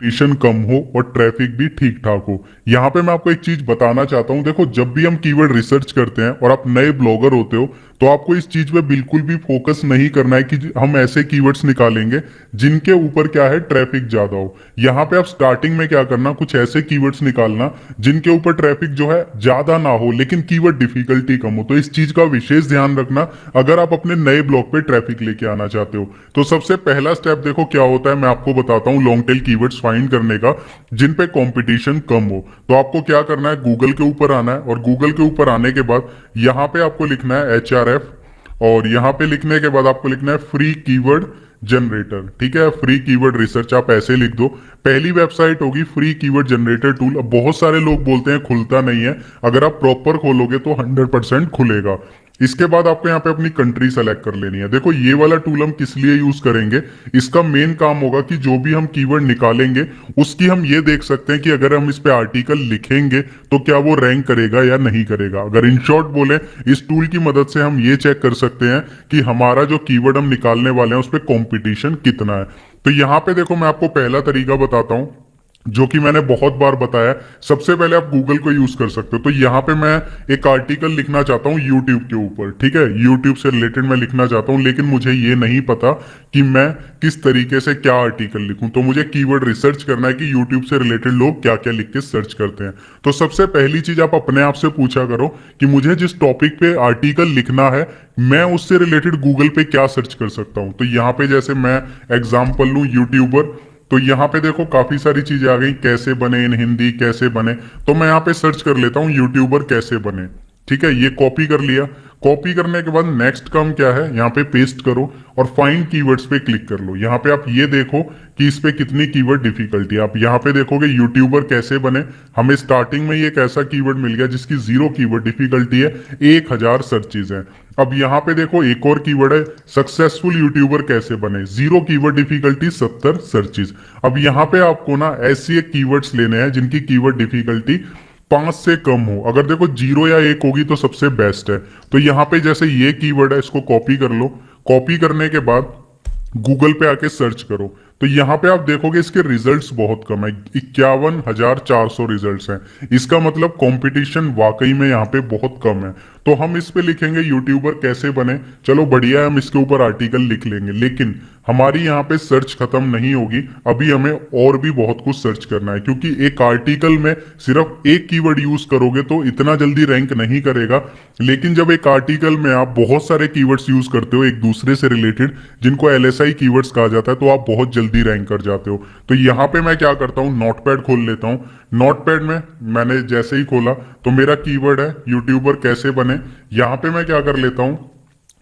Competition कम हो और traffic भी ठीक ठाक हो। यहाँ पे मैं आपको एक चीज बताना चाहता हूँ, देखो जब भी हम कीवर्ड रिसर्च करते हैं और आप नए ब्लॉगर होते हो तो आपको इस चीज पे बिल्कुल भी फोकस नहीं करना है कि हम ऐसे कीवर्ड्स निकालेंगे जिनके ऊपर क्या है ट्रैफिक ज्यादा हो। यहाँ पे आप स्टार्टिंग में क्या करना, कुछ ऐसे कीवर्ड्स निकालना जिनके ऊपर ट्रैफिक जो है ज्यादा ना हो लेकिन कीवर्ड डिफिकल्टी कम हो। तो इस चीज का विशेष ध्यान रखना अगर आप अपने नए ब्लॉग पे ट्रैफिक लेके आना चाहते हो। तो सबसे पहला स्टेप देखो क्या होता है, मैं आपको बताता हूँ लॉन्ग टेल कीवर्ड्स फाइंड करने का जिन पे कंपटीशन कम हो। तो आपको क्या करना है, गूगल के ऊपर आना है और गूगल के ऊपर आने के बाद यहाँ पे आपको लिखना है HRF और यहाँ पे लिखने के बाद आपको लिखना है फ्री कीवर्ड जनरेटर। ठीक है, फ्री कीवर्ड रिसर्च आप ऐसे लिख दो। पहली वेबसाइट होगी फ्री कीवर्ड जनरेटर टूल। अब बहुत सारे लोग बोलते हैं खुलता नहीं है, अगर आप प्रॉपर खोलोगे तो 100% खुलेगा। इसके बाद आपको यहाँ पे अपनी कंट्री सेलेक्ट कर लेनी है। देखो ये वाला टूल हम किस लिए यूज करेंगे, इसका मेन काम होगा कि जो भी हम कीवर्ड निकालेंगे उसकी हम ये देख सकते हैं कि अगर हम इस पे आर्टिकल लिखेंगे तो क्या वो रैंक करेगा या नहीं करेगा। अगर इन शॉर्ट बोले, इस टूल की मदद से हम ये चेक कर सकते हैं कि हमारा जो कीवर्ड हम निकालने वाले हैं उस पर कॉम्पिटिशन कितना है। तो यहाँ पे देखो मैं आपको पहला तरीका बताता हूँ जो कि मैंने बहुत बार बताया। सबसे पहले आप गूगल को यूज कर सकते हो। तो यहाँ पे मैं एक आर्टिकल लिखना चाहता हूँ यूट्यूब के ऊपर। ठीक है, यूट्यूब से रिलेटेड मैं लिखना चाहता हूँ लेकिन मुझे ये नहीं पता कि मैं किस तरीके से क्या आर्टिकल लिखूं। तो मुझे कीवर्ड रिसर्च करना है कि यूट्यूब से रिलेटेड लोग क्या क्या लिख के सर्च करते हैं। तो सबसे पहली चीज आप अपने आप से पूछा करो कि मुझे जिस टॉपिक पे आर्टिकल लिखना है मैं उससे रिलेटेड गूगल पे क्या सर्च कर सकता हूँ। तो यहाँ पे जैसे मैं एग्जाम्पल लूँ यूट्यूबर, तो यहाँ पे देखो काफी सारी चीजें आ गई, कैसे बने इन हिंदी, कैसे बने। तो मैं यहाँ पे सर्च कर लेता हूँ यूट्यूबर कैसे बने। ठीक है, ये कॉपी कर लिया। कॉपी करने के बाद नेक्स्ट काम क्या है, यहाँ पे पेस्ट करो और फाइंड कीवर्ड्स पे क्लिक कर लो। यहाँ पे आप ये देखो कि इस पे कितनी कीवर्ड डिफिकल्टी है। आप यहाँ पे देखोगे यूट्यूबर कैसे बने, हमें स्टार्टिंग में ही एक ऐसा कीवर्ड मिल गया जिसकी 0 कीवर्ड डिफिकल्टी है, 1000 सर्चेज है। अब यहाँ पे देखो एक और कीवर्ड है सक्सेसफुल यूट्यूबर कैसे बने, 0 कीवर्ड डिफिकल्टी 70 सर्चेज। अब यहाँ पे आपको ना ऐसी एक कीवर्ड्स लेने हैं जिनकी कीवर्ड डिफिकल्टी 5 से कम हो। अगर देखो 0 या 1 होगी तो सबसे बेस्ट है। तो यहाँ पे जैसे ये कीवर्ड है इसको कॉपी कर लो। कॉपी करने के बाद गूगल पे आके सर्च करो। तो यहाँ पे आप देखोगे इसके रिजल्ट्स बहुत कम है, 51,400 रिजल्ट्स हैं। इसका मतलब कंपटीशन वाकई में यहाँ पे बहुत कम है। तो हम इस पे लिखेंगे यूट्यूबर कैसे बने, चलो बढ़िया है, हम इसके ऊपर आर्टिकल लिख लेंगे। लेकिन हमारी यहाँ पे सर्च खत्म नहीं होगी, अभी हमें और भी बहुत कुछ सर्च करना है क्योंकि एक आर्टिकल में सिर्फ एक कीवर्ड यूज करोगे तो इतना जल्दी रैंक नहीं करेगा। लेकिन जब एक आर्टिकल में आप बहुत सारे कीवर्ड्स यूज करते हो एक दूसरे से रिलेटेड जिनको LSI कीवर्ड्स कहा जाता है तो आप बहुत जल्दी रैंक कर जाते हो। तो यहाँ पे मैं क्या करता हूँ, नोटपैड खोल लेता हूँ। नोटपैड में मैंने जैसे ही खोला तो मेरा कीवर्ड है यूट्यूबर कैसे बने। यहाँ पे मैं क्या कर लेता हूँ,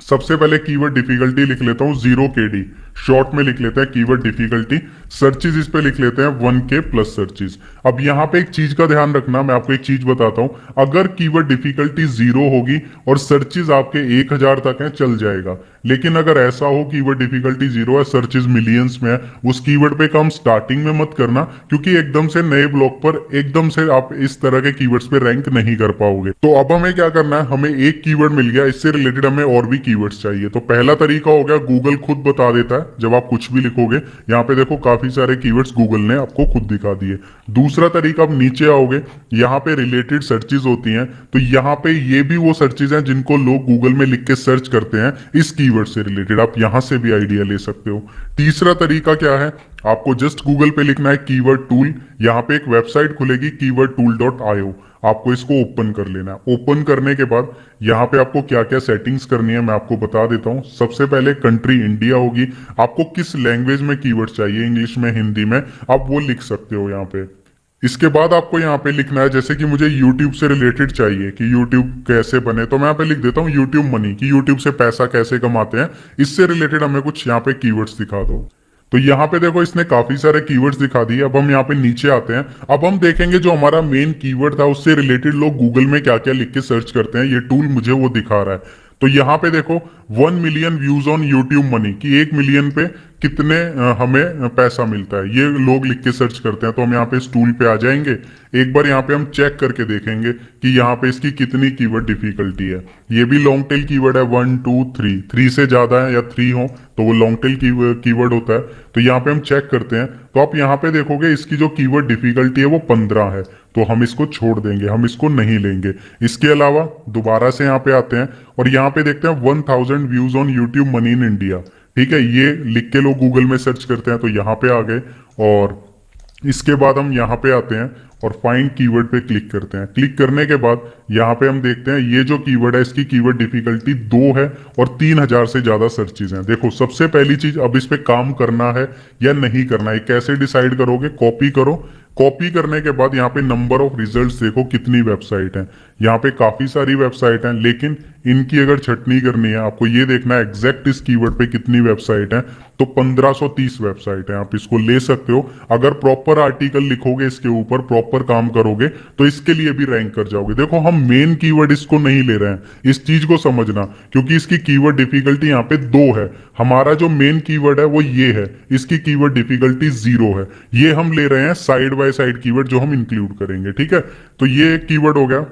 सबसे पहले कीवर्ड डिफिकल्टी लिख लेता हूँ 0 KD, शॉर्ट में लिख लेते हैं कीवर्ड डिफिकल्टी। सर्चेज इस पे लिख लेते हैं 1K प्लस सर्चेज। अब यहाँ पे एक चीज का ध्यान रखना, मैं आपको एक चीज बताता हूँ, अगर कीवर्ड डिफिकल्टी 0 होगी और सर्चेज आपके 1000 तक है चल जाएगा। लेकिन अगर ऐसा हो कीवर्ड डिफिकल्टी 0 है, सर्चेज मिलियंस में है, उस कीवर्ड पे काम स्टार्टिंग में मत करना क्योंकि एकदम से नए ब्लॉग पर एकदम से आप इस तरह के कीवर्ड्स पे रैंक नहीं कर पाओगे। तो अब हमें क्या करना है, हमें एक कीवर्ड मिल गया, इससे रिलेटेड हमें और भी कीवर्ड्स चाहिए। तो पहला तरीका हो गया, गूगल खुद बता देता है जब आप कुछ भी लिखोगे। यहाँ पे देखो काफी सारे कीवर्ड्स गूगल ने आपको खुद दिखा दिए। दूसरा तरीका, अब नीचे आओगे यहाँ पे रिलेटेड सर्चेज होती हैं, तो यहाँ पे ये भी वो सर्चेज हैं जिनको लोग गूगल में लिख के सर्च करते हैं इस कीवर्ड से रिलेटेड। आप यहां से भी आइडिया ले सकते हो। तीसरा तरीका क्या है, आपको जस्ट गूगल पे लिखना है कीवर्ड टूल। यहाँ पे एक वेबसाइट खुलेगी keywordtool.io, आपको इसको ओपन कर लेना है। ओपन करने के बाद यहाँ पे आपको क्या क्या सेटिंग्स करनी है मैं आपको बता देता हूँ। सबसे पहले कंट्री इंडिया होगी, आपको किस लैंग्वेज में कीवर्ड चाहिए, इंग्लिश में, हिंदी में, आप वो लिख सकते हो यहाँ पे। इसके बाद आपको यहाँ पे लिखना है, जैसे कि मुझे YouTube से रिलेटेड चाहिए कि YouTube कैसे बने, तो मैं यहाँ पे लिख देता हूँ YouTube मनी, कि YouTube से पैसा कैसे कमाते हैं, इससे रिलेटेड हमें कुछ यहाँ पे कीवर्ड्स दिखा दो। तो यहाँ पे देखो इसने काफी सारे कीवर्ड्स दिखा दिए। अब हम यहाँ पे नीचे आते हैं, अब हम देखेंगे जो हमारा मेन कीवर्ड था उससे रिलेटेड लोग गूगल में क्या क्या लिख के सर्च करते हैं, ये टूल मुझे वो दिखा रहा है। तो यहाँ पे देखो 1 million views on YouTube money, कि 1 मिलियन पे कितने हमें पैसा मिलता है, ये लोग लिख के सर्च करते हैं। तो हम यहाँ पे इस टूल पे आ जाएंगे, एक बार यहाँ पे हम चेक करके देखेंगे कि यहाँ पे इसकी कितनी कीवर्ड डिफिकल्टी है। ये भी लॉन्ग टेल कीवर्ड है, 1 2 3, 3 से ज्यादा है या 3 हो तो वो लॉन्ग टेल कीवर्ड होता है। तो यहाँ पे हम चेक करते हैं, तो आप यहाँ पे देखोगे इसकी जो कीवर्ड डिफिकल्टी है वो 15 है, तो हम इसको छोड़ देंगे, हम इसको नहीं लेंगे। इसके अलावा दोबारा से यहाँ पे आते हैं और यहाँ पे देखते हैं 1000 views on YouTube money in India. ठीक है, ये लिख के लोग गूगल में सर्च करते हैं, तो यहाँ पे आ गए। और इसके बाद हम यहाँ पे आते हैं और फाइंड कीवर्ड पे क्लिक करते हैं। क्लिक करने के बाद यहाँ पे हम देखते हैं ये जो कीवर्ड है इसकी कीवर्ड डिफिकल्टी 2 है और 3000 से ज्यादा सर्चेज हैं। देखो सबसे पहली चीज, अब इस पे काम करना है या नहीं करना है, कैसे डिसाइड करोगे? कॉपी करो। कॉपी करने के बाद यहाँ पे नंबर ऑफ रिजल्ट्स देखो कितनी वेबसाइट है। यहाँ पे काफी सारी वेबसाइट हैं, लेकिन इनकी अगर छटनी करनी है आपको ये देखना है एग्जैक्ट इस कीवर्ड पे कितनी वेबसाइट है। तो 1530 वेबसाइट है, आप इसको ले सकते हो। अगर प्रॉपर आर्टिकल लिखोगे इसके ऊपर, प्रॉपर काम करोगे तो इसके लिए भी रैंक कर जाओगे। देखो हम मेन कीवर्ड इसको नहीं ले रहे हैं, इस चीज को समझना, क्योंकि इसकी कीवर्ड डिफिकल्टी यहाँ पे 2 है। हमारा जो मेन कीवर्ड है वो ये है, इसकी कीवर्ड डिफिकल्टी 0 है। ये हम ले रहे हैं साइड बाय साइड कीवर्ड जो हम इंक्लूड करेंगे। ठीक है, तो ये एक कीवर्ड हो गया।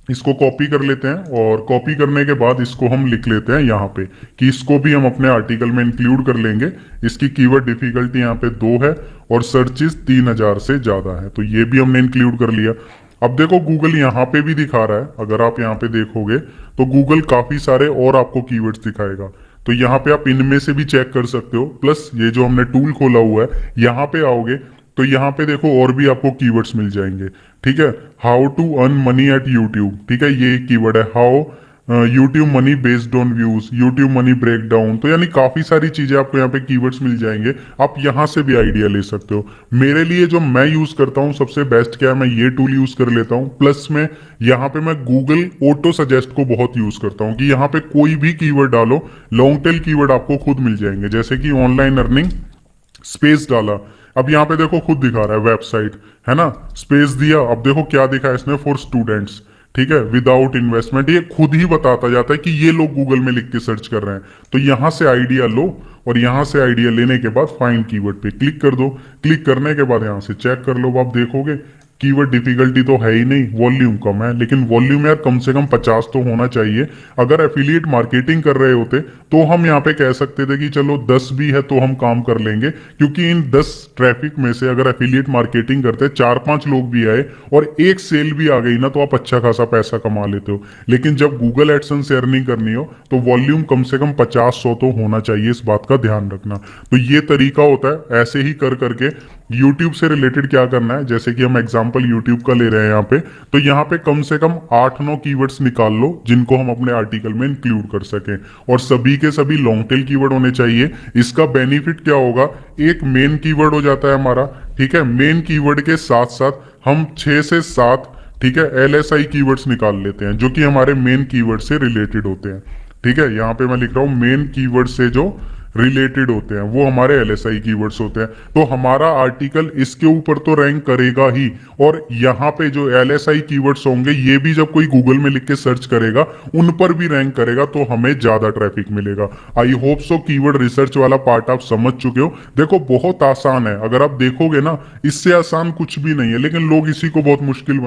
इसको कॉपी कर लेते हैं और कॉपी करने के बाद इसको हम लिख लेते हैं यहाँ पे कि इसको भी हम अपने आर्टिकल में इंक्लूड कर लेंगे। इसकी कीवर्ड डिफिकल्टी यहाँ पे 2 है और सर्चेस 3000 से ज्यादा है, तो ये भी हमने इंक्लूड कर लिया। अब देखो गूगल यहाँ पे भी दिखा रहा है, अगर आप यहाँ पे देखोगे तो गूगल काफी सारे और आपको कीवर्ड्स दिखाएगा। तो यहाँ पे आप इनमें से भी चेक कर सकते हो। प्लस ये जो हमने टूल खोला हुआ है, यहाँ पे आओगे तो यहाँ पे देखो और भी आपको कीवर्ड्स मिल जाएंगे। ठीक है, how to earn money at YouTube, ठीक है, ये कीवर्ड है। How YouTube money based on views, YouTube money break down. तो यानी काफी सारी चीजें आपको यहाँ पे कीवर्ड्स मिल जाएंगे, आप यहाँ से भी आइडिया ले सकते हो। मेरे लिए जो मैं यूज करता हूँ सबसे बेस्ट क्या है, मैं ये टूल यूज कर लेता हूँ। प्लस में यहाँ पे मैं गूगल ऑटो सजेस्ट को बहुत यूज करता हूँ कि यहाँ पे कोई भी कीवर्ड डालो, लॉन्ग टेल कीवर्ड आपको खुद मिल जाएंगे। जैसे कि ऑनलाइन अर्निंग, स्पेस डाला, अब यहाँ पे देखो खुद दिखा रहा है वेबसाइट, है ना, स्पेस दिया, अब देखो क्या दिखा है इसने, फॉर स्टूडेंट्स। ठीक है, विदाउट इन्वेस्टमेंट, ये खुद ही बताता जाता है कि ये लोग गूगल में लिख के सर्च कर रहे हैं। तो यहां से आइडिया लो और यहां से आइडिया लेने के बाद फाइंड कीवर्ड पे क्लिक कर दो। क्लिक करने के बाद यहां से चेक कर लो, आप देखोगे कीवर्ड डिफिकल्टी तो है ही नहीं, वॉल्यूम कम है, लेकिन वॉल्यूम यार कम से कम 50 तो होना चाहिए। अगर एफिलिएट मार्केटिंग कर रहे होते तो हम यहाँ पे कह सकते थे कि चलो 10 भी है तो हम काम कर लेंगे, क्योंकि इन 10 ट्रैफिक में से अगर एफिलिएट मार्केटिंग करते 4-5 लोग भी आए और एक सेल भी आ गई ना, तो आप अच्छा खासा पैसा कमा लेते हो। लेकिन जब गूगल एडसेंस से अर्निंग करनी हो तो वॉल्यूम कम से कम 50-100 तो होना चाहिए, इस बात का ध्यान रखना। तो ये तरीका होता है, ऐसे ही कर करके यूट्यूब से रिलेटेड क्या करना है, जैसे कि हम एग्जांपल यूट्यूब का ले रहे हैं यहाँ पे, तो यहाँ पे कम से कम 8-9 कीवर्ड्स निकाल लो जिनको हम अपने आर्टिकल में इंक्लूड कर सकें, और सभी के सभी लॉन्ग टेल कीवर्ड होने चाहिए। इसका बेनिफिट क्या होगा, एक मेन कीवर्ड हो जाता है हमारा। ठीक है, मेन कीवर्ड के साथ साथ हम 6 से 7, ठीक है, LSI कीवर्ड्स निकाल लेते हैं जो कि हमारे मेन कीवर्ड से रिलेटेड होते हैं। ठीक है, यहाँ पे मैं लिख रहा हूँ मेन कीवर्ड से जो रिलेटेड होते हैं वो हमारे LSI कीवर्ड्स होते हैं। तो हमारा आर्टिकल इसके ऊपर तो रैंक करेगा ही, और यहाँ पे जो LSI कीवर्ड्स होंगे ये भी जब कोई गूगल में लिख के सर्च करेगा उन पर भी रैंक करेगा, तो हमें ज्यादा ट्रैफिक मिलेगा। I hope so keyword research वाला पार्ट आप समझ चुके हो। देखो बहुत आसान है, अगर आप देखोगे ना, इससे आसान कुछ भी नहीं है, लेकिन लोग इसी को बहुत मुश्किल